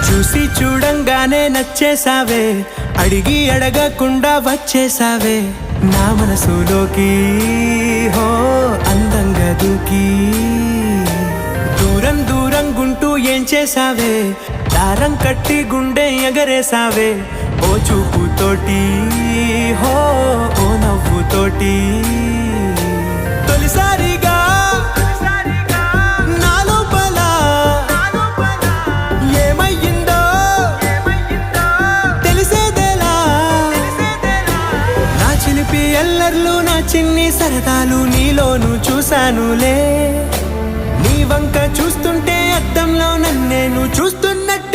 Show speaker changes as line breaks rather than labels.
చూసి చూడంగానే నచ్చేసావే, అడిగి అడగకుండా వచ్చేసావే నా మనసులోకి. హో అందంగా దూకి దూరం దూరం గుంటూ ఏం చేసావే, దారం కట్టి గుండె ఎగరేసావే ఓ చూపుతోటి. హో ఓ నవ్వుతోటి తొలిసారిగా నా లోపల ఏమయ్యిందో తెలిసేదేలా. నా చిలిపి ఎల్లర్లు నా చిన్ని సరదాలు నీలోను చూశానులే. నీ వంక చూస్తుంటే అద్దంలో నన్నేను చూస్తున్నట్టు